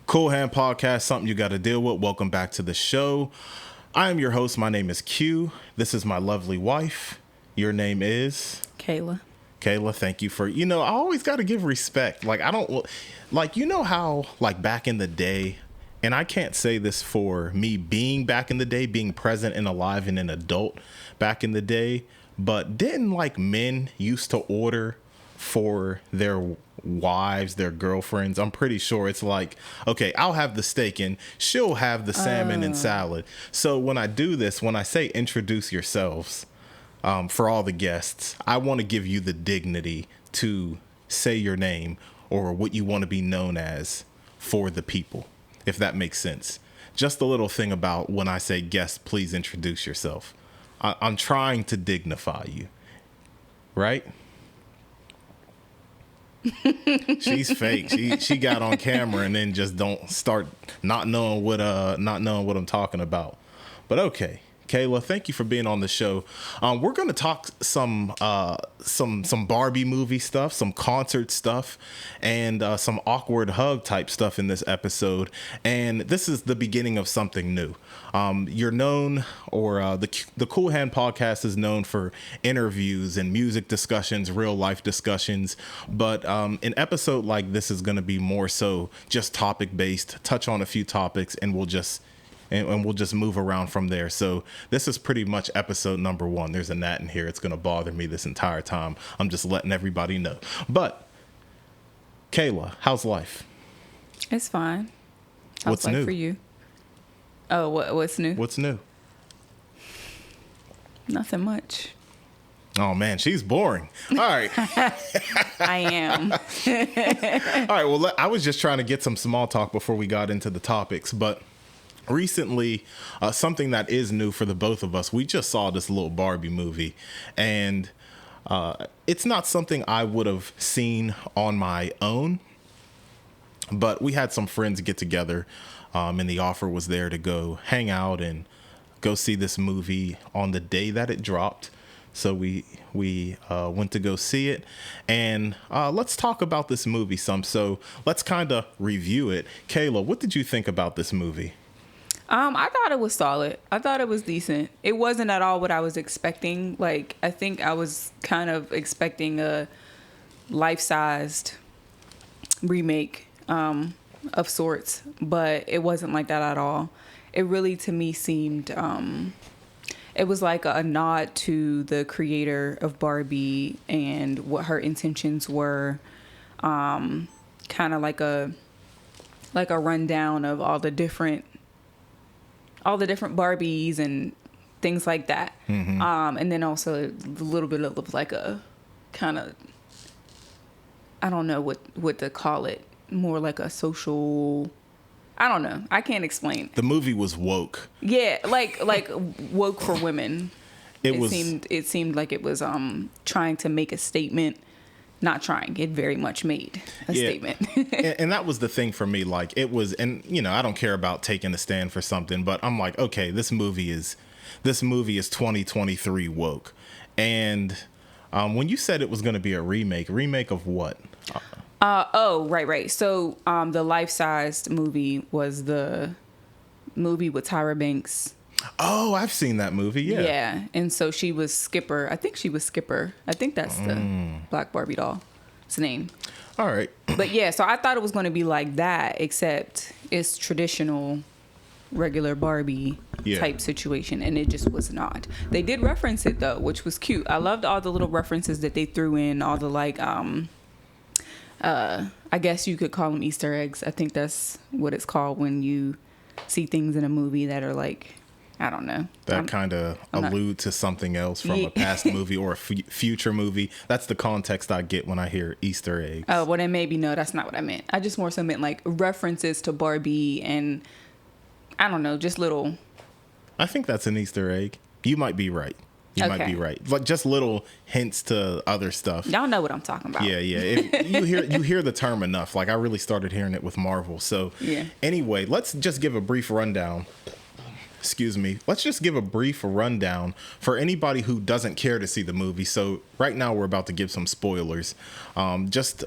Qool Hand Podcast, something you got to deal with. Welcome back to the show. I am your host. My name is Q. This is my lovely wife. Your name is? Kayla. Kayla, thank you for, I always got to give respect. Like, I don't, like, how, like, back in the day, and I can't say this for me being back in the day, being present and alive and an adult back in the day, but didn't, like, men used to order for their wives, their girlfriends? I'm pretty sure it's like, okay, I'll have the steak and she'll have the salmon and salad. So when I do this, when I say introduce yourselves, for all the guests, I want to give you the dignity to say your name or what you want to be known as for the people, if that makes sense. Just a little thing about when I say guest, please introduce yourself. I'm trying to dignify you, right? She's fake. She got on camera and then just don't start not knowing what I'm talking about. But okay, Kayla, thank you for being on the show. We're gonna talk some Barbie movie stuff, some concert stuff, and some awkward hug type stuff in this episode. And this is the beginning of something new. You're known, or the Qool Hand Podcast is known for interviews and music discussions, real life discussions. But an episode like this is going to be more so just topic based, touch on a few topics, and we'll just move around from there. So this is pretty much episode number 1. There's a gnat in here. It's going to bother me this entire time. I'm just letting everybody know. But Kayla, how's life? It's fine. How's What's life new for you? Oh, what's new? What's new? Nothing much. Oh man, she's boring. All right. I am. All right. Well, I was just trying to get some small talk before we got into the topics, but recently, something that is new for the both of us, we just saw this little Barbie movie, and it's not something I would have seen on my own, but we had some friends get together, and the offer was there to go hang out and go see this movie on the day that it dropped. So we went to go see it, and let's talk about this movie some. So let's kind of review it. Kayla, what did you think about this movie? I thought it was solid. I thought it was decent. It wasn't at all what I was expecting. Like, I think I was kind of expecting a life-sized remake of sorts, but it wasn't like that at all. It really, to me, seemed it was like a nod to the creator of Barbie and what her intentions were. Kind of like a rundown of all the different Barbies and things like that. Mm-hmm. And then also a little bit of like a kind of, I don't know what to call it, more like a social, I don't know. I can't explain. The movie was woke. Yeah, like woke for women. It seemed like it was trying to make a statement. Not trying. It very much made a statement. and that was the thing for me. Like, it was, and I don't care about taking a stand for something, but I'm like, okay, this movie is 2023 woke. And when you said it was going to be a remake of what? Right. So the life-sized movie was the movie with Tyra Banks. Oh, I've seen that movie. Yeah. Yeah. And so she was Skipper. I think she was Skipper. I think that's the Black Barbie doll's name. All right. But yeah, so I thought it was going to be like that, except it's traditional, regular Barbie type situation. And it just was not. They did reference it though, which was cute. I loved all the little references that they threw in, all the like, I guess you could call them Easter eggs. I think that's what it's called when you see things in a movie that are like, I don't know. That kind of allude to something else from a past movie or a future movie. That's the context I get when I hear Easter eggs. Oh, well then maybe no, that's not what I meant. I just more so meant like references to Barbie and I don't know, just little. I think that's an Easter egg. You might be right. You might be right. Like just little hints to other stuff. Y'all know what I'm talking about. Yeah. If you hear the term enough. Like I really started hearing it with Marvel. So anyway, let's just give a brief rundown. Let's just give a brief rundown for anybody who doesn't care to see the movie. So right now we're about to give some spoilers. Just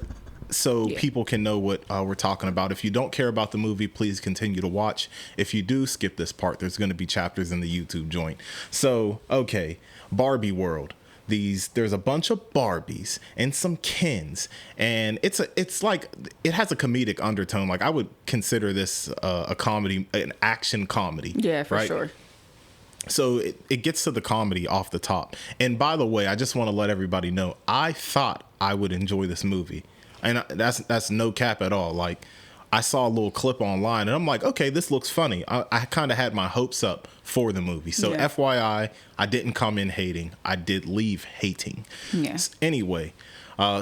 so Yeah. people can know what we're talking about. If you don't care about the movie, please continue to watch. If you do, skip this part. There's going to be chapters in the YouTube joint. So, okay, Barbie world. There's a bunch of Barbies and some Kens, and it's like it has a comedic undertone. Like I would consider this a comedy, an action comedy. Yeah, for right? sure. So it gets to the comedy off the top. And by the way, I just want to let everybody know, I thought I would enjoy this movie. And that's no cap at all. Like, I saw a little clip online, and I'm like, okay, this looks funny. I kind of had my hopes up for the movie. So Yeah. FYI, I didn't come in hating. I did leave hating. Yeah. Anyway,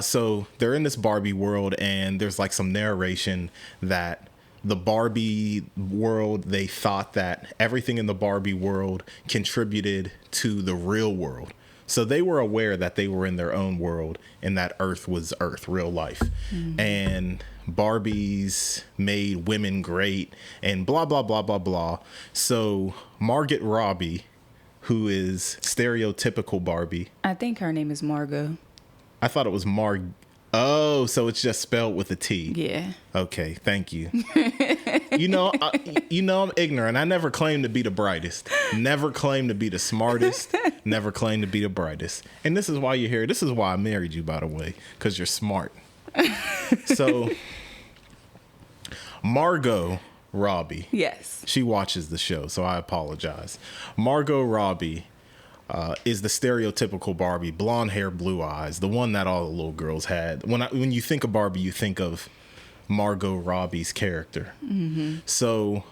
so they're in this Barbie world, and there's like some narration that the Barbie world, they thought that everything in the Barbie world contributed to the real world. So they were aware that they were in their own world and that Earth was Earth, real life. And Barbies made women great and blah, blah, blah, blah, blah. So Margot Robbie, who is stereotypical Barbie. I think her name is Margot. I thought it was Oh, so it's just spelled with a T. Yeah. Okay, thank you. I'm ignorant. I never claimed to be the brightest. Never claimed to be the smartest. Never claimed to be the brightest. And this is why you're here. This is why I married you, by the way, because you're smart. So, Margot Robbie. Yes. She watches the show, so I apologize. Margot Robbie is the stereotypical Barbie, blonde hair, blue eyes, the one that all the little girls had. When you think of Barbie, you think of Margot Robbie's character. Mm-hmm. So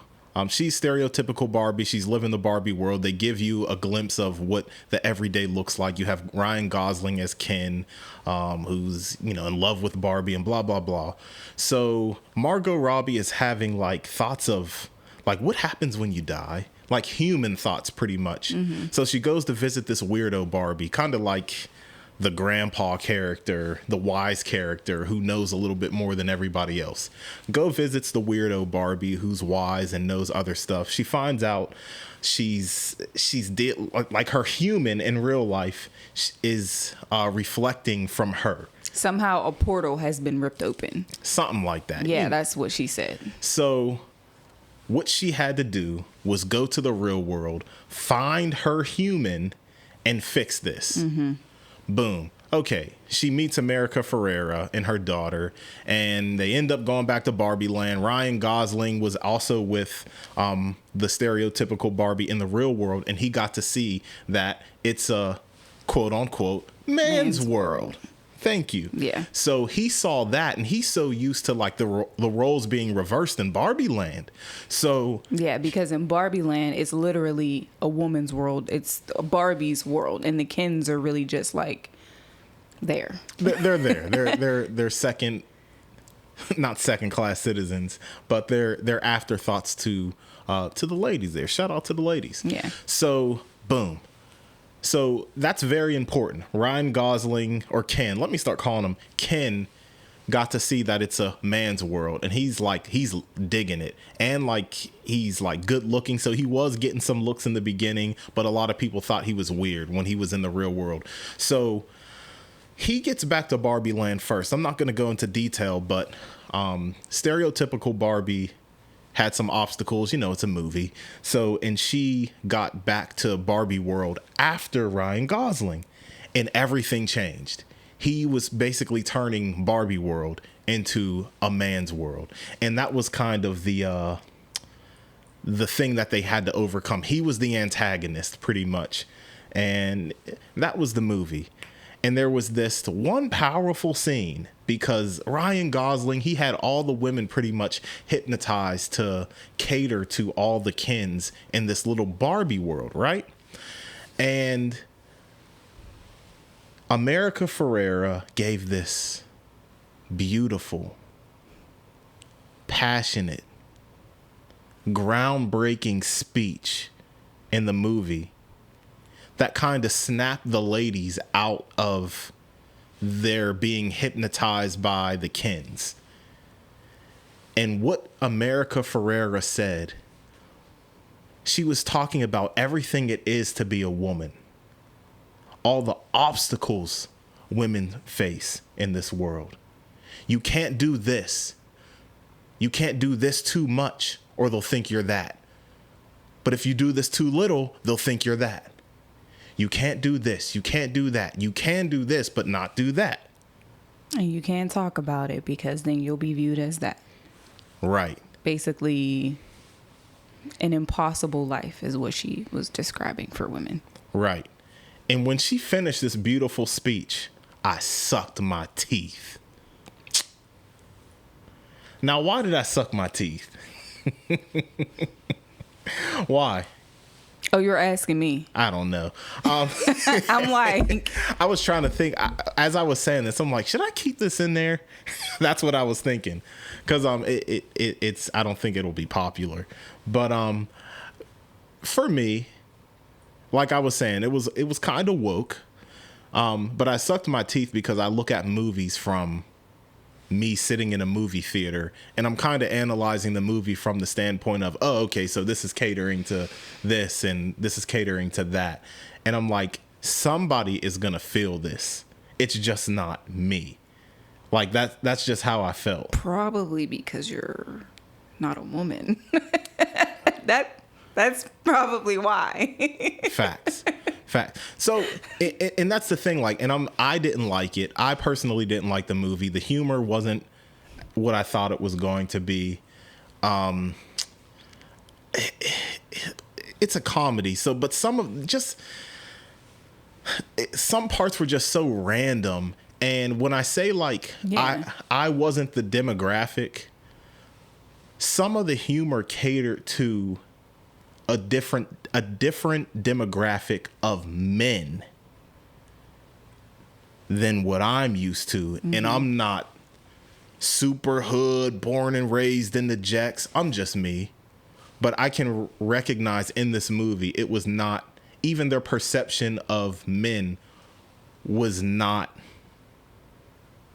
she's stereotypical Barbie. She's living the Barbie world. They give you a glimpse of what the everyday looks like. You have Ryan Gosling as Ken, who's in love with Barbie and blah blah blah. So Margot Robbie is having like thoughts of like what happens when you die. Like human thoughts, pretty much. Mm-hmm. So she goes to visit this weirdo Barbie, kind of like the grandpa character, the wise character who knows a little bit more than everybody else. Go visits the weirdo Barbie who's wise and knows other stuff. She finds out she's like her human in real life is reflecting from her. Somehow a portal has been ripped open. Something like that. Yeah, that's what she said. So what she had to do was go to the real world, find her human, and fix this. Mm-hmm. Boom. Okay, she meets America Ferrera and her daughter, and they end up going back to Barbie Land. Ryan Gosling was also with the stereotypical Barbie in the real world, and he got to see that it's a quote-unquote man's world. Thank you. Yeah. So he saw that, and he's so used to like the roles being reversed in Barbie Land. So yeah, because in Barbie Land, it's literally a woman's world. It's Barbie's world, and the Kens are really just like there. They're there. They're second, not second class citizens, but they're afterthoughts to the ladies there. Shout out to the ladies. Yeah. So boom. So that's very important. Ryan Gosling, or Ken, let me start calling him Ken, got to see that it's a man's world, and he's digging it, and like he's like good looking. So he was getting some looks in the beginning, but a lot of people thought he was weird when he was in the real world. So he gets back to Barbie Land first. I'm not going to go into detail, but stereotypical Barbie had some obstacles, it's a movie. So, and she got back to Barbie world after Ryan Gosling, and everything changed. He was basically turning Barbie world into a man's world. And that was kind of the thing that they had to overcome. He was the antagonist pretty much. And that was the movie. And there was this one powerful scene because Ryan Gosling, he had all the women pretty much hypnotized to cater to all the Kens in this little Barbie world, right? And America Ferrera gave this beautiful, passionate, groundbreaking speech in the movie that kind of snapped the ladies out of their being hypnotized by the Kens. And what America Ferrera said, she was talking about everything it is to be a woman, all the obstacles women face in this world. You can't do this. You can't do this too much, or they'll think you're that. But if you do this too little, they'll think you're that. You can't do this. You can't do that. You can do this, but not do that. And you can't talk about it because then you'll be viewed as that. Right. Basically, an impossible life is what she was describing for women. Right. And when she finished this beautiful speech, I sucked my teeth. Now, why did I suck my teeth? Why? Oh, you're asking me. I don't know. I'm like, I was trying to think as I was saying this. I'm like, should I keep this in there? That's what I was thinking, because it's I don't think it'll be popular. But for me, like I was saying, it was kind of woke. But I sucked my teeth because I look at movies from me sitting in a movie theater, and I'm kind of analyzing the movie from the standpoint of, oh, okay, so this is catering to this and this is catering to that. And I'm like, somebody is going to feel this. It's just not me. Like that's just how I felt. probably because you're not a woman. That's probably why. Facts. So, and that's the thing. Like, and I didn't like it. I personally didn't like the movie. The humor wasn't what I thought it was going to be. It's a comedy. So, but some parts were just so random. And when I say like, Yeah. I wasn't the demographic, some of the humor catered to a different demographic of men than what I'm used to. Mm-hmm. And I'm not super hood, born and raised in the Jacks. I'm just me. But I can recognize in this movie, it was not, even their perception of men was not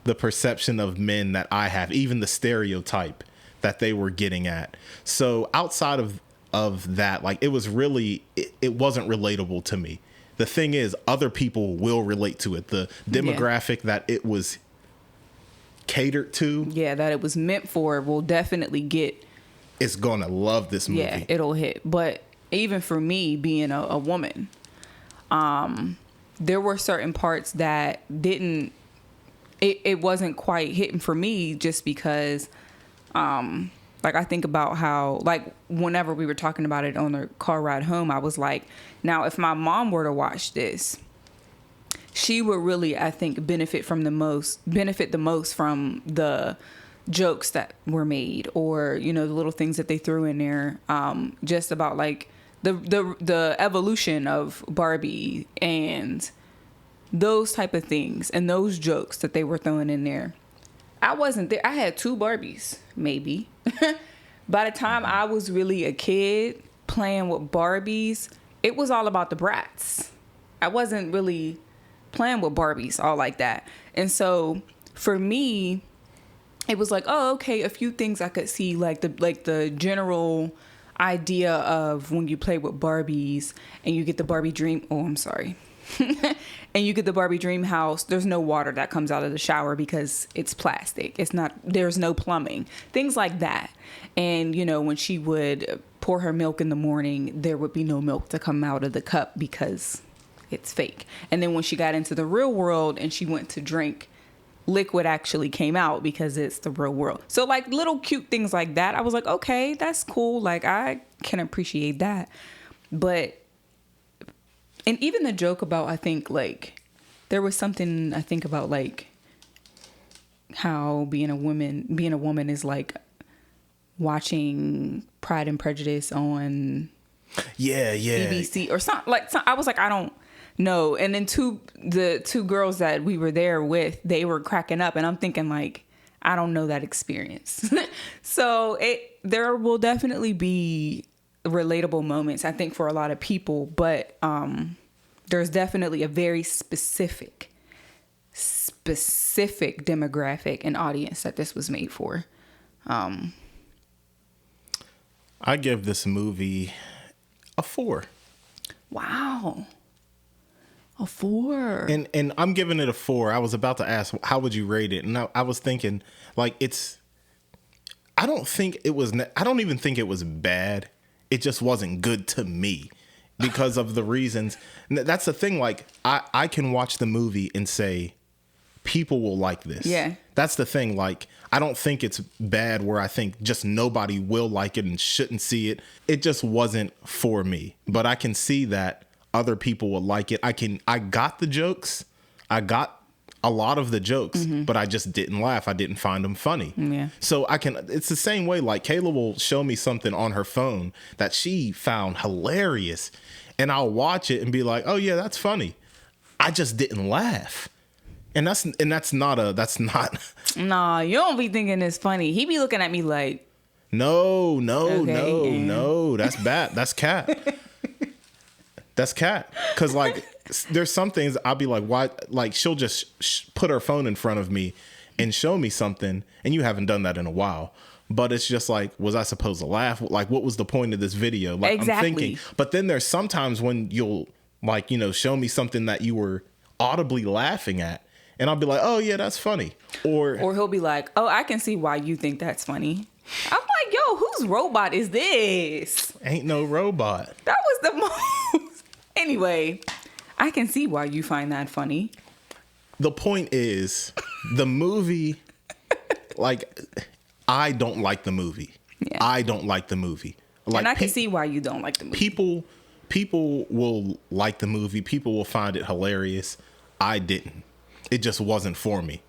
the perception of men that I have, even the stereotype that they were getting at. So outside of that, like, it was really, it wasn't relatable to me. The thing is, other people will relate to it. The demographic that it was catered to, that it was meant for, will definitely get. It's gonna love this movie. Yeah, it'll hit. But even for me, being a woman, there were certain parts that didn't. It wasn't quite hitting for me, just because. Like, I think about how, like, whenever we were talking about it on the car ride home, I was like, now, if my mom were to watch this, she would really, I think, benefit the most from the jokes that were made, or, you know, the little things that they threw in there, just about, like, the evolution of Barbie and those type of things and those jokes that they were throwing in there. I wasn't there. I had 2 Barbies, maybe. By the time I was really a kid playing with Barbies, it was all about the brats. I wasn't really playing with Barbies all like that. And so for me, it was like, oh, okay, a few things I could see, like the general idea of when you play with Barbies and you get the Barbie dream. Oh, I'm sorry. And you get the Barbie dream house, there's no water that comes out of the shower because it's plastic. There's no plumbing, things like that. And, you know, when she would pour her milk in the morning, there would be no milk to come out of the cup because it's fake. And then when she got into the real world and she went to drink, liquid actually came out because it's the real world. So, like, little cute things like that, I was like, okay, that's cool. Like, I can appreciate that. But and even the joke about, I think, like, there was something I think about, like, how being a woman is like watching Pride and Prejudice on BBC or something. Like, I was like, I don't know. And then the two girls that we were there with, they were cracking up, and I'm thinking, like, I don't know that experience. So there will definitely be relatable moments, I think, for a lot of people, but there's definitely a very specific demographic and audience that this was made for. I give this movie a 4. Wow. A 4. And I'm giving it a 4. I was about to ask, how would you rate it? And I was thinking, like, I don't even think it was bad. It just wasn't good to me because of the reasons. And that's the thing. Like, I can watch the movie and say, people will like this. Yeah. That's the thing. Like, I don't think it's bad where I think just nobody will like it and shouldn't see it. It just wasn't for me. But I can see that other people will like it. I got the jokes. I got a lot of the jokes, but I just didn't laugh. I didn't find them funny. Yeah. So it's the same way. Like, Kayla will show me something on her phone that she found hilarious, and I'll watch it and be like, oh yeah, that's funny. I just didn't laugh. And that's not. Nah, you don't be thinking it's funny. He be looking at me like, No. That's bad. That's cat. That's cat. Because, like, there's some things I'll be like, why? Like, she'll just put her phone in front of me and show me something, and you haven't done that in a while. But it's just like, was I supposed to laugh? Like, what was the point of this video? Like, exactly. I'm thinking. But then there's sometimes when you'll, like, show me something that you were audibly laughing at, and I'll be like, oh yeah, that's funny. Or he'll be like, oh, I can see why you think that's funny. I'm like, yo, whose robot is this? Ain't no robot. That was the most. Anyway, I can see why you find that funny. The point is, the movie, like, I don't like the movie. Yeah. I don't like the movie. Like, and I can see why you don't like the movie. People will like the movie. People will find it hilarious. I didn't. It just wasn't for me.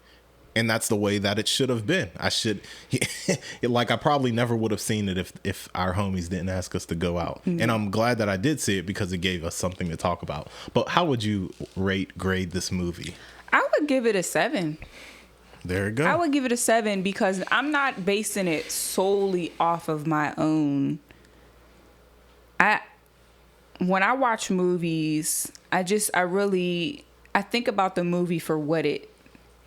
And that's the way that it should have been. I probably never would have seen it if our homies didn't ask us to go out. Mm-hmm. And I'm glad that I did see it because it gave us something to talk about. But how would you grade this movie? I would give it a 7. There you go. I would give it a 7 because I'm not basing it solely off of my own. When I watch movies, I think about the movie for what it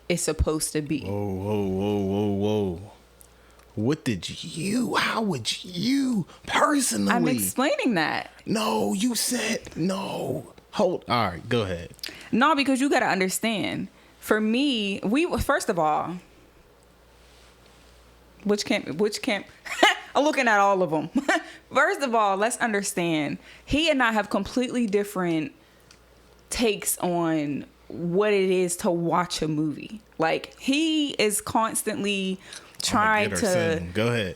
is supposed to be. Whoa. How would you personally? I'm explaining that. No, you said no. All right, go ahead. No, because you got to understand. For me, first of all, which camp? I'm looking at all of them. First of all, let's understand. He and I have completely different takes on what it is to watch a movie. Like, he is constantly trying to go ahead.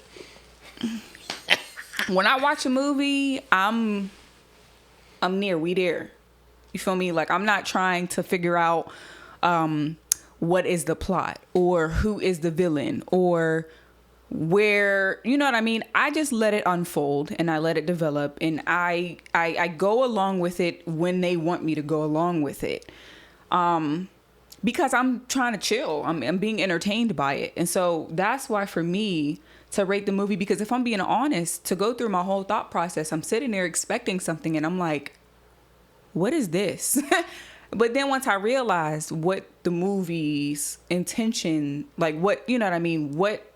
When I watch a movie, I'm we there. You feel me? Like, I'm not trying to figure out what is the plot or who is the villain or where, you know what I mean? I just let it unfold and I let it develop, and I go along with it when they want me to go along with it. Because I'm trying to chill. I'm being entertained by it. And so that's why for me to rate the movie, because if I'm being honest, to go through my whole thought process, I'm sitting there expecting something and I'm like, what is this? But then once I realized what the movie's intention, like what, you know what I mean? What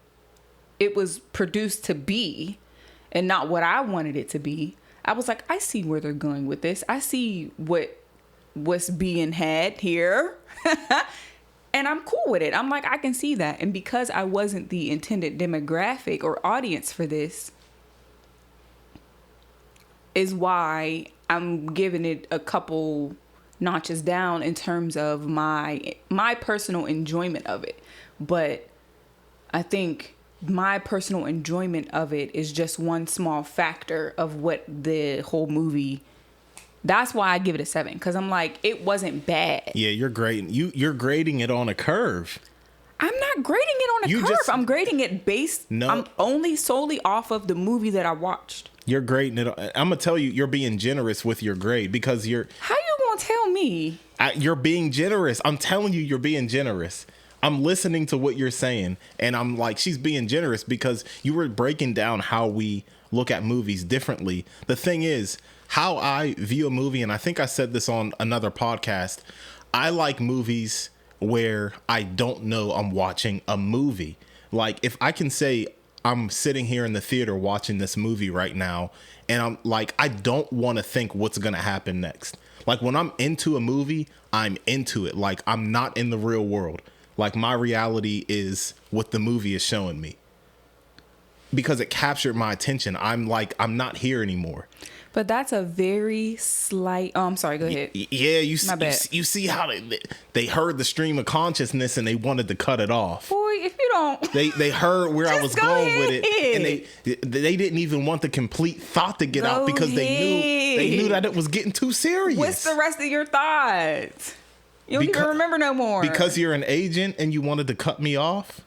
it was produced to be and not what I wanted it to be, I was like, I see where they're going with this. I see what's being had here. And I'm cool with it. I'm like, I can see that. And because I wasn't the intended demographic or audience for this is why I'm giving it a couple notches down in terms of my personal enjoyment of it. But I think my personal enjoyment of it is just one small factor of what the whole movie. That's why I give it a 7, because I'm like, it wasn't bad. Yeah, you're grading. You're grading it on a curve. I'm not grading it on a curve. I'm grading it based. No, I'm only solely off of the movie that I watched. You're grading it. I'm gonna tell you, you're being generous with your grade because you're. How you gonna tell me? You're being generous. I'm telling you, you're being generous. I'm listening to what you're saying, and I'm like, she's being generous because you were breaking down how we look at movies differently. The thing is, how I view a movie, and I think I said this on another podcast, I like movies where I don't know I'm watching a movie. Like, if I can say I'm sitting here in the theater watching this movie right now, and I'm like, I don't want to think what's going to happen next. Like, when I'm into a movie, I'm into it. Like, I'm not in the real world. Like, my reality is what the movie is showing me. Because it captured my attention. I'm like, I'm not here anymore. But that's a very slight... Oh, I'm sorry. Go ahead. Yeah, you see how they heard the stream of consciousness and they wanted to cut it off. Boy, if you don't... They heard where I was going ahead. with it. And they didn't even want the complete thought to get out because they knew that it was getting too serious. What's the rest of your thoughts? You don't even remember no more. Because you're an agent and you wanted to cut me off?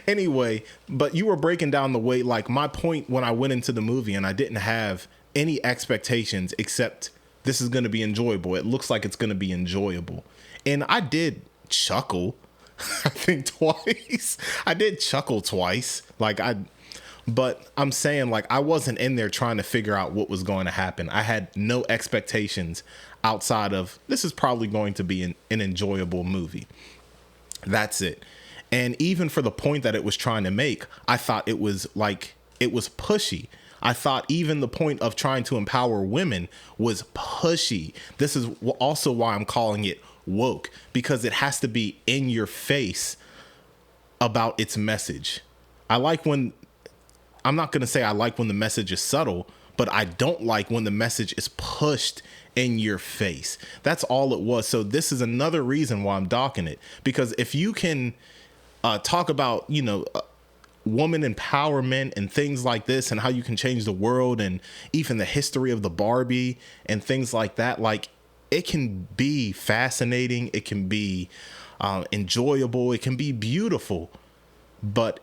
Anyway, but you were breaking down the way, like, my point when I went into the movie and I didn't have any expectations except this is going to be enjoyable. It looks like it's going to be enjoyable. And I did chuckle, I think twice. I did chuckle twice. But I'm saying, like, I wasn't in there trying to figure out what was going to happen. I had no expectations outside of this is probably going to be an enjoyable movie. That's it. And even for the point that it was trying to make, I thought it was pushy. I thought even the point of trying to empower women was pushy. This is also why I'm calling it woke, because it has to be in your face about its message. I'm not going to say I like when the message is subtle, but I don't like when the message is pushed in your face. That's all it was. So this is another reason why I'm docking it, because if you can talk about, woman empowerment and things like this and how you can change the world and even the history of the Barbie and things like that, like, it can be fascinating. It can be enjoyable. It can be beautiful. But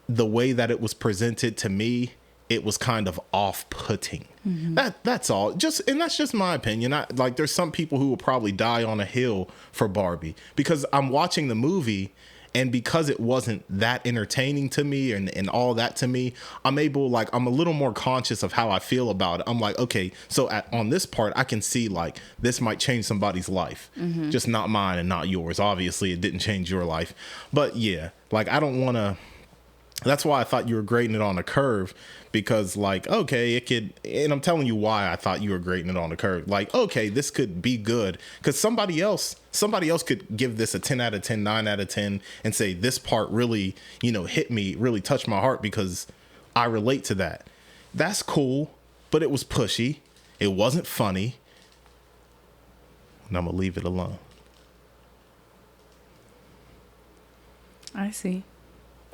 the way that it was presented to me, it was kind of off-putting. Mm-hmm. That's all. And that's just my opinion. There's some people who will probably die on a hill for Barbie because I'm watching the movie, and because it wasn't that entertaining to me and all that to me, I'm a little more conscious of how I feel about it. I'm like, okay, so on this part, I can see, like, this might change somebody's life, mm-hmm. just not mine and not yours. Obviously, it didn't change your life. But yeah, like, I don't want to. That's why I thought you were grading it on a curve, because, like, okay, it could, and I'm telling you why I thought you were grading it on a curve. Like, okay, this could be good, because somebody else could give this a 10 out of 10, 9 out of 10 and say this part really, hit me, really touched my heart because I relate to that. That's cool, but it was pushy. It wasn't funny. And I'm going to leave it alone. I see.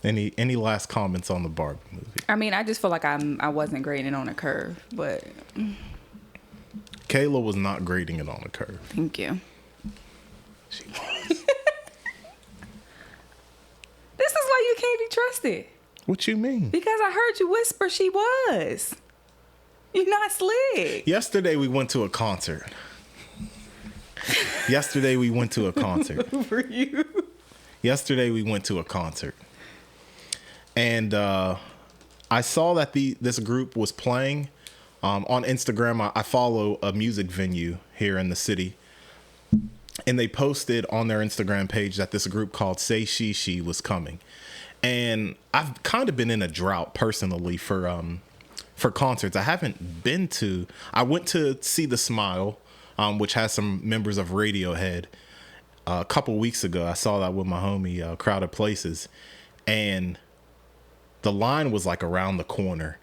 Any last comments on the Barbie movie? I mean, I just feel like I wasn't grading it on a curve, but Kayla was not grading it on a curve. Thank you. She was. This is why you can't be trusted. What you mean? Because I heard you whisper she was. You're not slick. Yesterday we went to a concert. Yesterday we went to a concert. For you. Yesterday we went to a concert. And I saw that this group was playing on Instagram. I follow a music venue here in the city, and they posted on their Instagram page that this group called Say She was coming. And I've kind of been in a drought personally for concerts. I haven't been to. I went to see The Smile, which has some members of Radiohead. A couple weeks ago, I saw that with my homie, Crowded Places, and the line was like around the corner,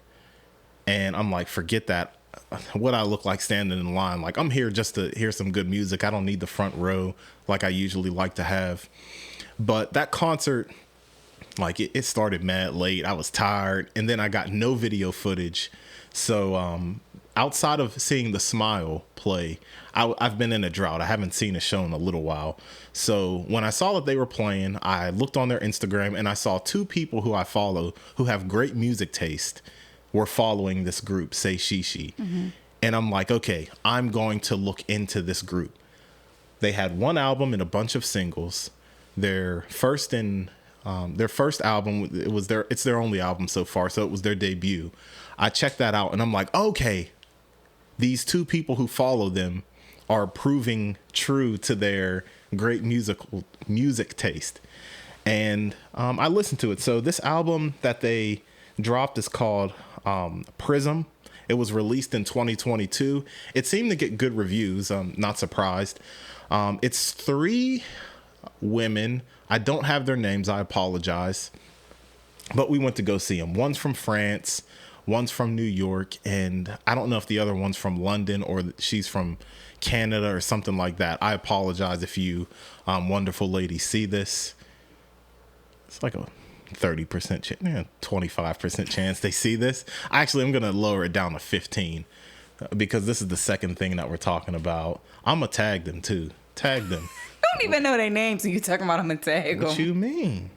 and I'm like, forget that. What I look like standing in line. Like, I'm here just to hear some good music. I don't need the front row like I usually like to have. But that concert, like, it started mad late. I was tired, and then I got no video footage. So outside of seeing The Smile play, I've been in a drought. I haven't seen a show in a little while. So when I saw that they were playing, I looked on their Instagram, and I saw two people who I follow who have great music taste were following this group, Say She. Mm-hmm. And I'm like, okay, I'm going to look into this group. They had one album and a bunch of singles. Their first album, it's their only album so far, so it was their debut. I checked that out, and I'm like, okay, these two people who follow them are proving true to their great music taste. and I listened to it. So this album that they dropped is called Prism. It was released in 2022. It seemed to get good reviews. I'm not surprised. It's 3 women. I don't have their names. I apologize. But we went to go see them. One's from France. One's from New York. And I don't know if the other one's from London or she's from Canada or something like that. I apologize if you wonderful ladies see this. It's like a 30% chance, 25% chance they see this. Actually, I'm going to lower it down to 15 because this is the second thing that we're talking about. I'm going to tag them too. Tag them. I don't even know their names and you talking about I'm going to tag them. What you mean?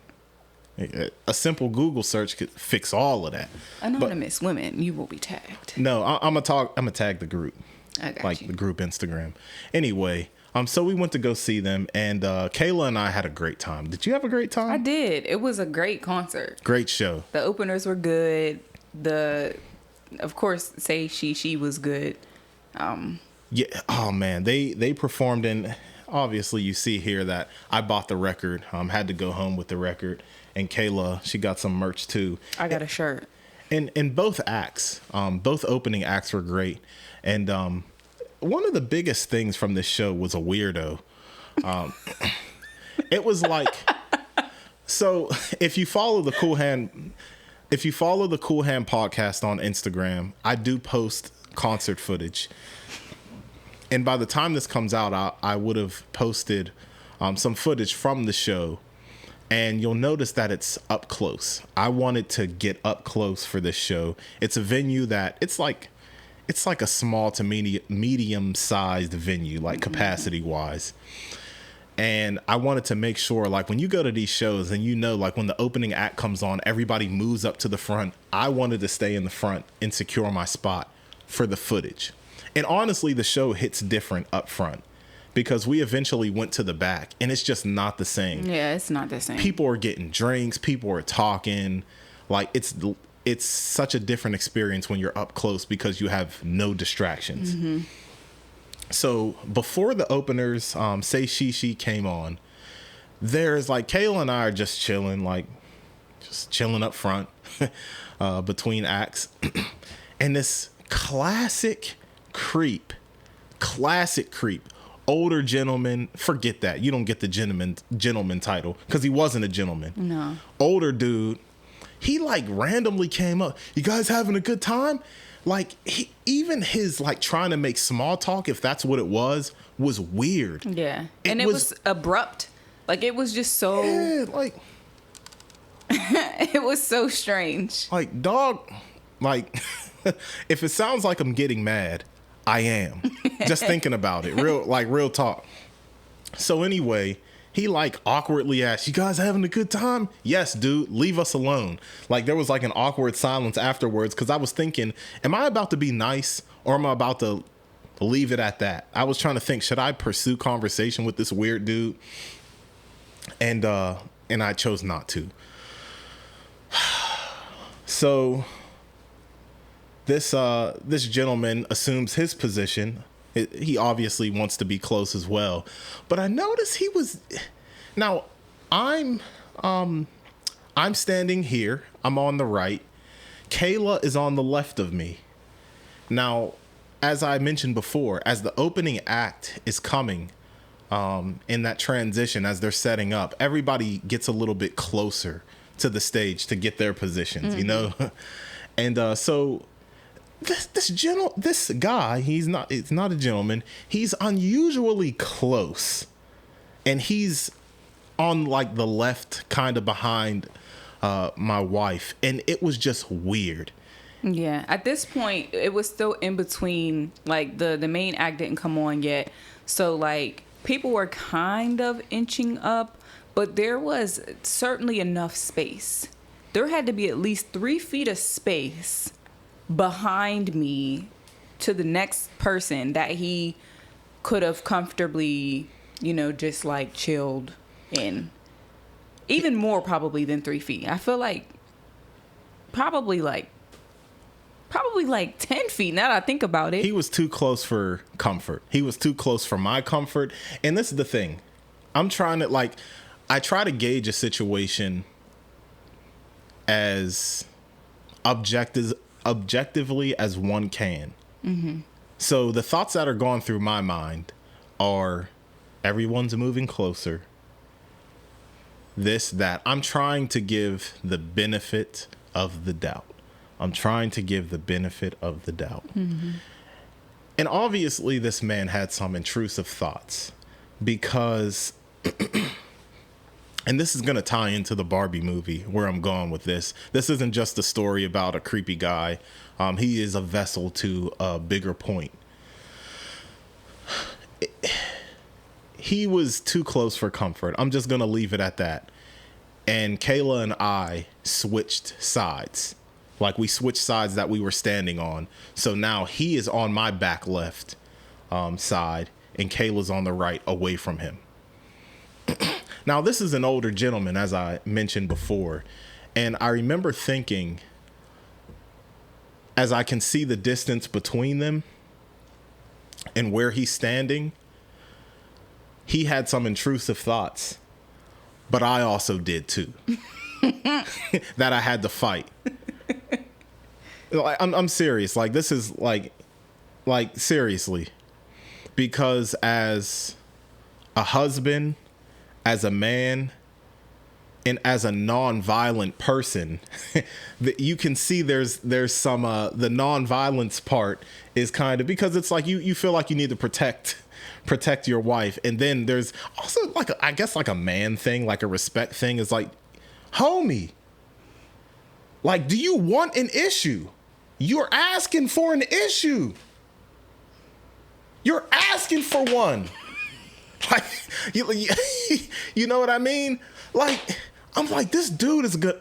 A simple Google search could fix all of that. Anonymous women, you will be tagged. No, I'm gonna tag the group. I got like you. the group Instagram. Anyway, so we went to go see them, and Kayla and I had a great time. Did you have a great time? I did. It was a great concert. Great show. The openers were good. Of course, Say She was good. Yeah. Oh man, they performed in. Obviously, you see here that I bought the record. Had to go home with the record, and Kayla, she got some merch too. I got a shirt. And both acts, both opening acts were great. And one of the biggest things from this show was a weirdo. It was like, so if you follow the Qool Hand podcast on Instagram, I do post concert footage. And by the time this comes out, I would have posted some footage from the show. And you'll notice that it's up close. I wanted to get up close for this show. It's a venue that it's like a small to medium sized venue, like capacity wise. And I wanted to make sure, like when you go to these shows and like when the opening act comes on, everybody moves up to the front. I wanted to stay in the front and secure my spot for the footage. And honestly, the show hits different up front. Because we eventually went to the back, and it's just not the same. Yeah, it's not the same. People are getting drinks. People are talking. Like, it's such a different experience when you're up close because you have no distractions. Mm-hmm. So before the openers, Say She came on, there's like Kayla and I are just chilling up front between acts. And this classic creep, older gentleman, forget that. You don't get the gentleman title because he wasn't a gentleman. No. Older dude, he like randomly came up. You guys having a good time? Like even his like trying to make small talk, if that's what it was weird. Yeah. And it was abrupt. Like it was just so. Yeah, like. It was so strange. Like dog, like if it sounds like I'm getting mad, I am. Just thinking about it. Real talk. So anyway, he like awkwardly asked, you guys having a good time? Yes, dude, leave us alone. Like there was like an awkward silence afterwards because I was thinking, am I about to be nice or am I about to leave it at that? I was trying to think, should I pursue conversation with this weird dude? And I chose not to. So this gentleman assumes his position. He obviously wants to be close as well. But I noticed he was. Now, I'm standing here. I'm on the right. Kayla is on the left of me. Now, as I mentioned before, as the opening act is coming, in that transition, as they're setting up, everybody gets a little bit closer to the stage to get their positions, you know? And so this guy, it's not a gentleman. He's unusually close. And he's on like the left, kind of behind my wife. And it was just weird. Yeah. At this point, it was still in between, like the main act didn't come on yet. So like people were kind of inching up, but there was certainly enough space. There had to be at least 3 feet of space behind me to the next person that he could have comfortably, just like chilled in. Even more probably than 3 feet. I feel like probably like 10 feet now that I think about it. He was too close for comfort. He was too close for my comfort. And this is the thing. I'm trying to I try to gauge a situation as objectively as one can. Mm-hmm. So the thoughts that are going through my mind are everyone's moving closer. This, that. I'm trying to give the benefit of the doubt. Mm-hmm. And obviously this man had some intrusive thoughts because, and this is going to tie into the Barbie movie where I'm going with this. This isn't just a story about a creepy guy. He is a vessel to a bigger point. He was too close for comfort. I'm just going to leave it at that. And Kayla and I switched sides. Like we switched sides that we were standing on. So now he is on my back left side and Kayla's on the right away from him. Now, this is an older gentleman, as I mentioned before. And I remember thinking, as I can see the distance between them and where he's standing, he had some intrusive thoughts. But I also did too. That I had to fight. I'm serious. Like, this is like seriously. Because as a husband, as a man, and as a non-violent person, you can see there's some the non-violence part is kind of because it's like you feel like you need to protect your wife, and then there's also like I guess like a man thing, like a respect thing is like, homie, like, do you want an issue? You're asking for an issue. You're asking for one. Like, you know what I mean? Like, I'm like, this dude is good.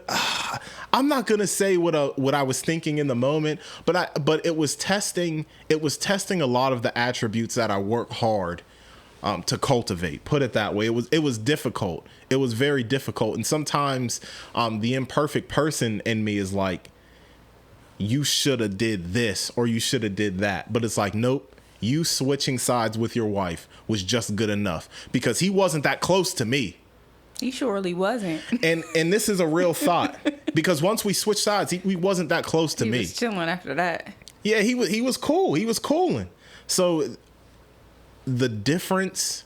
I'm not gonna say what I was thinking in the moment, but it was testing a lot of the attributes that I work hard to cultivate. Put it that way. It was difficult. It was very difficult, and sometimes the imperfect person in me is like, you should have did this or you should have did that, but it's like, nope. You switching sides with your wife was just good enough because he wasn't that close to me. He surely wasn't. And this is a real thought because once we switched sides, he wasn't that close to me. He was chilling after that. Yeah, he was cool. He was cooling. So the difference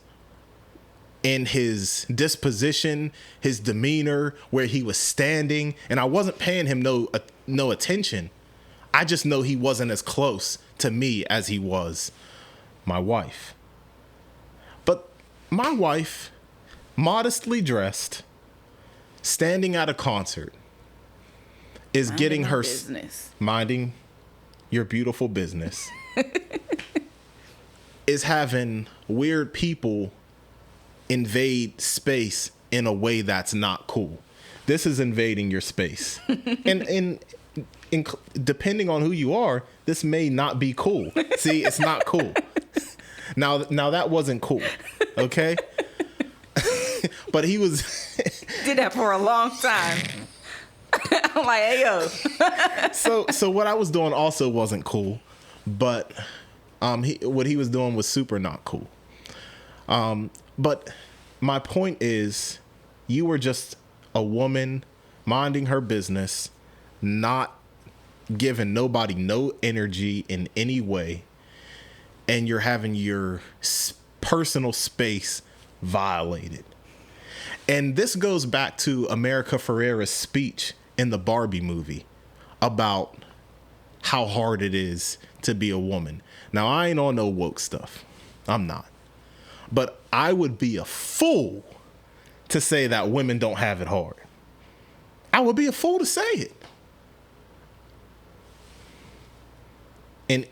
in his disposition, his demeanor, where he was standing, and I wasn't paying him no attention. I just know he wasn't as close to me as he was my wife. But my wife, modestly dressed, standing at a concert, is getting her business. Minding your beautiful business. Is having weird people invade space in a way that's not cool. This is invading your space. and depending on who you are, this may not be cool. See, it's not cool. Now that wasn't cool. Okay? But he was did that for a long time. I'm like, hey yo. So what I was doing also wasn't cool, but what he was doing was super not cool. But my point is, you were just a woman minding her business, not giving nobody no energy in any way, and you're having your personal space violated. And this goes back to America Ferrera's speech in the Barbie movie about how hard it is to be a woman. Now, I ain't on no woke stuff. I'm not. But I would be a fool to say that women don't have it hard. I would be a fool to say it. And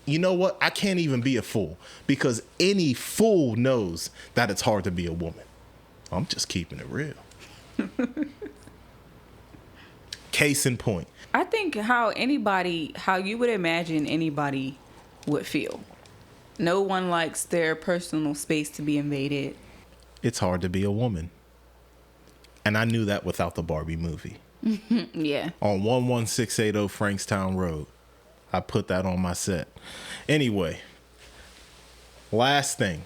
you know what? I can't even be a fool because any fool knows that it's hard to be a woman. I'm just keeping it real. Case in point. I think how you would imagine anybody would feel. No one likes their personal space to be invaded. It's hard to be a woman. And I knew that without the Barbie movie. Yeah. On 11680 Frankstown Road. I put that on my set. Anyway, last thing.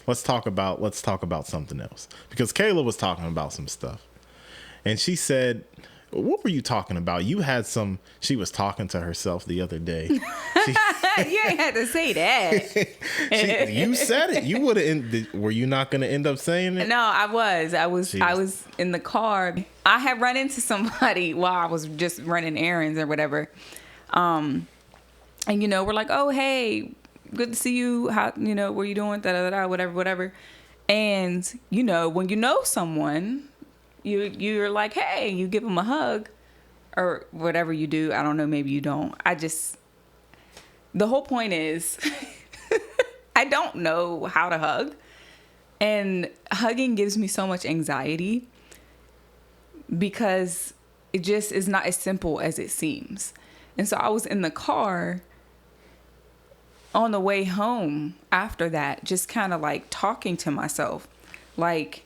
let's talk about something else, because Kayla was talking about some stuff, and she said, what were you talking about? You had some. She was talking to herself the other day. You ain't had to say that. You said it. You would have. Were you not going to end up saying it? No, I was. I was in the car. I had run into somebody while I was just running errands or whatever. And we're like, oh, hey, good to see you. How, what are you doing? Da da da, whatever. And when you know someone, you're like, hey, you give them a hug or whatever you do. I don't know. Maybe you don't. The whole point is I don't know how to hug, and hugging gives me so much anxiety because it just is not as simple as it seems. And so I was in the car on the way home after that, just kind of like talking to myself, like,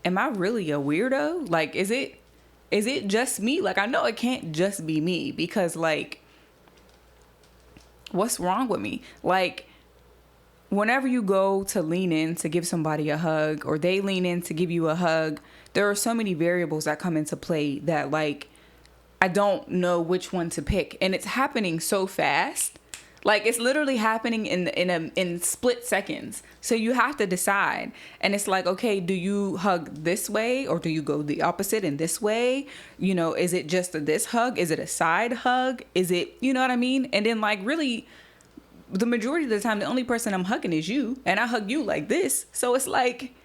am I really a weirdo? Like, is it just me? Like, I know it can't just be me, because like, what's wrong with me? Like, whenever you go to lean in to give somebody a hug, or they lean in to give you a hug, there are so many variables that come into play that like, I don't know which one to pick. And it's happening so fast. Like, it's literally happening in split seconds. So you have to decide. And it's like, okay, do you hug this way, or do you go the opposite in this way? Is it just this hug? Is it a side hug? Is it, you know what I mean? And then like, really, the majority of the time, the only person I'm hugging is you. And I hug you like this. So it's like,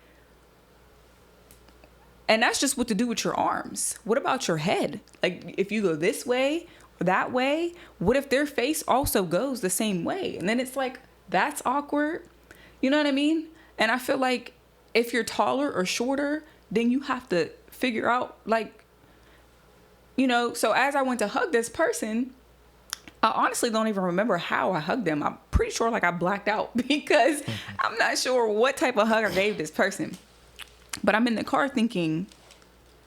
and that's just what to do with your arms. What about your head? Like, if you go this way, that way, what if their face also goes the same way? And then it's like, that's awkward. You know what I mean? And I feel like if you're taller or shorter, then you have to figure out, like, so as I went to hug this person, I honestly don't even remember how I hugged them. I'm pretty sure like I blacked out because I'm not sure what type of hug I gave this person. But I'm in the car thinking,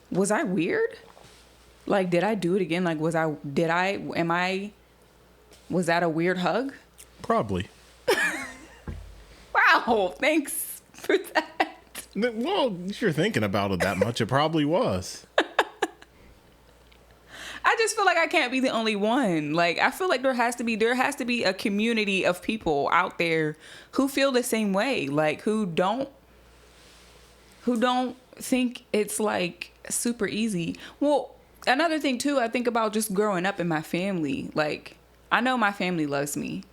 was I weird? Like, did I do it again? Like, was that a weird hug? Probably. Wow, thanks for that. Well, if you're thinking about it that much, it probably was. I just feel like I can't be the only one. Like, I feel like there has to be a community of people out there who feel the same way. Like, who don't think it's like super easy. Well, another thing too, I think about just growing up in my family. Like, I know my family loves me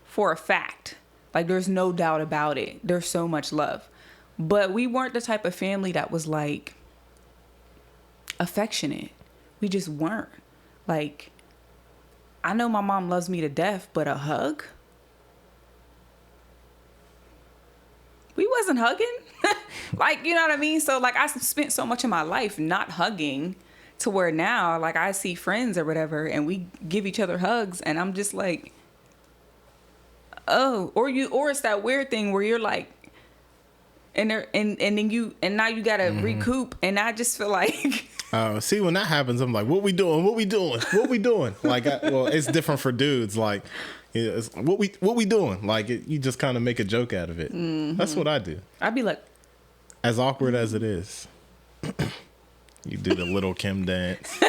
for a fact. Like, there's no doubt about it. There's so much love. But we weren't the type of family that was like affectionate. We just weren't. Like, I know my mom loves me to death, but a hug? We wasn't hugging. Like, you know what I mean? So like, I spent so much of my life not hugging, to where now, like, I see friends or whatever and we give each other hugs and I'm just like, oh, or it's that weird thing where you're like, and now you gotta recoup, and I just feel like see, when that happens, I'm like, what we doing? Like, it's different for dudes. Like, it's, what we doing? Like, you just kind of make a joke out of it. That's what I do. I'd be like, as awkward as it is, you do the little Kim dance.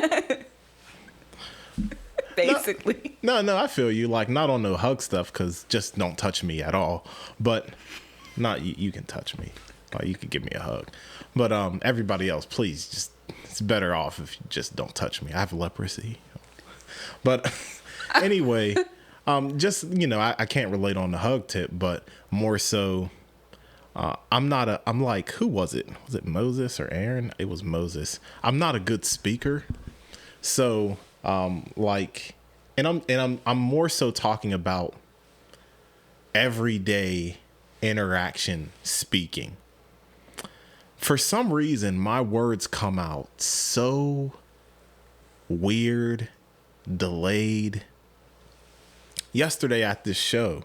Basically. No, I feel you. Like, not on no hug stuff, because just don't touch me at all. But not you can touch me. Like, you can give me a hug. But everybody else, please, just, it's better off if you just don't touch me. I have leprosy. But anyway, just, I can't relate on the hug tip, but more so, I'm like, who was it? Was it Moses or Aaron? It was Moses. I'm not a good speaker. So, like, and I'm more so talking about everyday interaction speaking. For some reason, my words come out so weird, delayed. Yesterday at this show,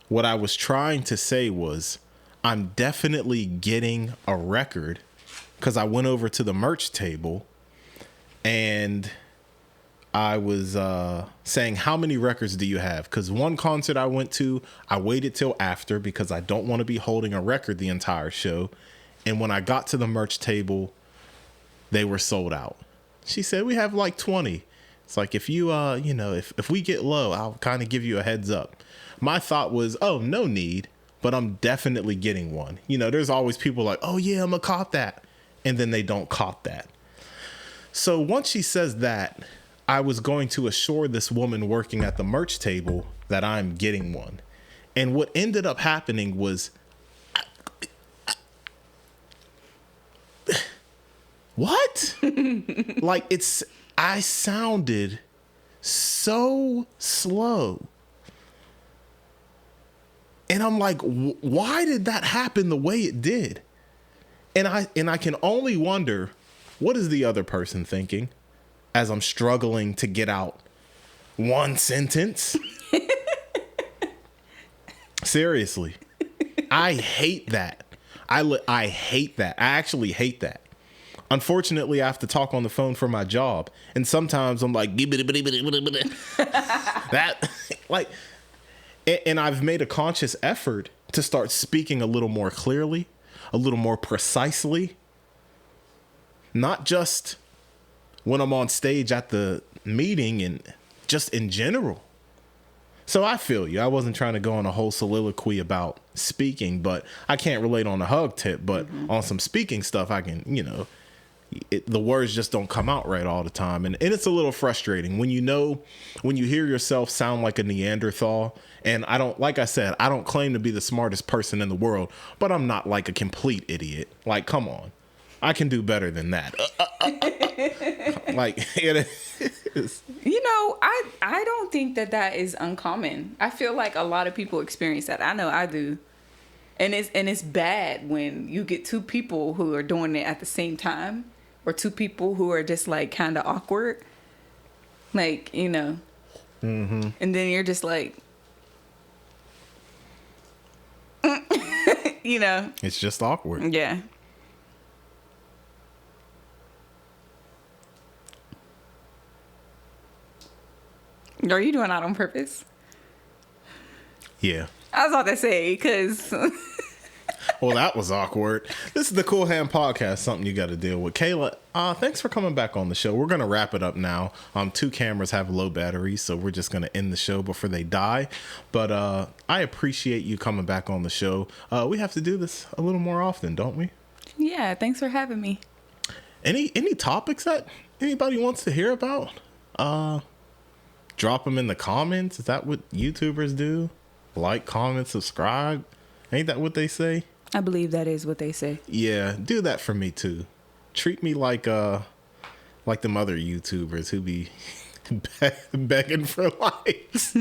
what I was trying to say was, I'm definitely getting a record, because I went over to the merch table and I was saying, how many records do you have? Because one concert I went to, I waited till after because I don't want to be holding a record the entire show. And when I got to the merch table, they were sold out. She said, we have like 20. It's like, if you, if we get low, I'll kind of give you a heads up. My thought was, oh, no need, but I'm definitely getting one. You know, there's always people like, oh, yeah, I'm going to cop that. And then they don't cop that. So once she says that, I was going to assure this woman working at the merch table that I'm getting one. And what ended up happening was, what? Like, I sounded so slow. And I'm like, why did that happen the way it did? And I can only wonder, what is the other person thinking as I'm struggling to get out one sentence? Seriously. I hate that. I hate that. I actually hate that. Unfortunately, I have to talk on the phone for my job. And sometimes I'm like, that, like, and I've made a conscious effort to start speaking a little more clearly, a little more precisely. Not just when I'm on stage at the meeting and just in general. So I feel you. I wasn't trying to go on a whole soliloquy about speaking, but I can't relate on a hug tip. But on some speaking stuff, I can, the words just don't come out right all the time. And it's a little frustrating when you hear yourself sound like a Neanderthal. And like I said, I don't claim to be the smartest person in the world, but I'm not like a complete idiot. Like, come on. I can do better than that. Like, it is. I don't think that is uncommon. I feel like a lot of people experience that. I know I do. And it's bad when you get two people who are doing it at the same time, or two people who are just like kind of awkward. Like, And then you're just like, It's just awkward. Yeah. Are you doing that on purpose? Yeah. I was about to say, because... Well, that was awkward. This is the Qool Hand Podcast, something you got to deal with. Kayla, thanks for coming back on the show. We're going to wrap it up now. 2 cameras have low batteries, so we're just going to end the show before they die. But I appreciate you coming back on the show. We have to do this a little more often, don't we? Yeah, thanks for having me. Any topics that anybody wants to hear about? Drop them in the comments. Is that what YouTubers do? Like, comment, subscribe. Ain't that what they say? I believe that is what they say. Yeah, do that for me too. Treat me like them other YouTubers who be begging for likes.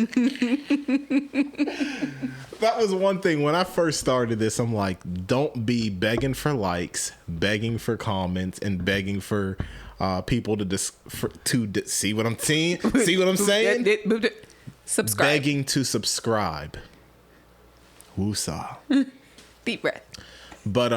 That was one thing when I first started this. I'm like, don't be begging for likes, begging for comments, and begging for people to see what I'm saying. See what I'm saying? Subscribe. Begging to subscribe. Woosah. Deep breath. But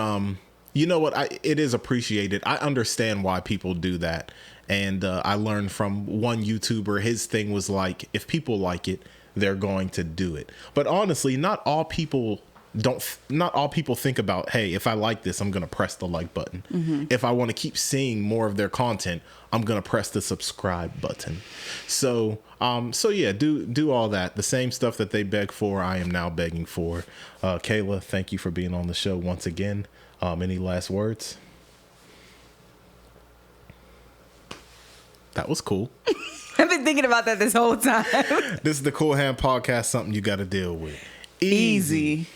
you know what? It is appreciated. I understand why people do that. And I learned from one YouTuber, his thing was like, if people like it, they're going to do it. But honestly, not all people think about, hey, if I like this, I'm going to press the like button. Mm-hmm. If I want to keep seeing more of their content, I'm going to press the subscribe button. So yeah, do all that. The same stuff that they beg for, I am now begging for. Kayla, thank you for being on the show once again. Any last words? That was cool. I've been thinking about that this whole time. This is the Qool Hand Podcast, something you got to deal with. Easy.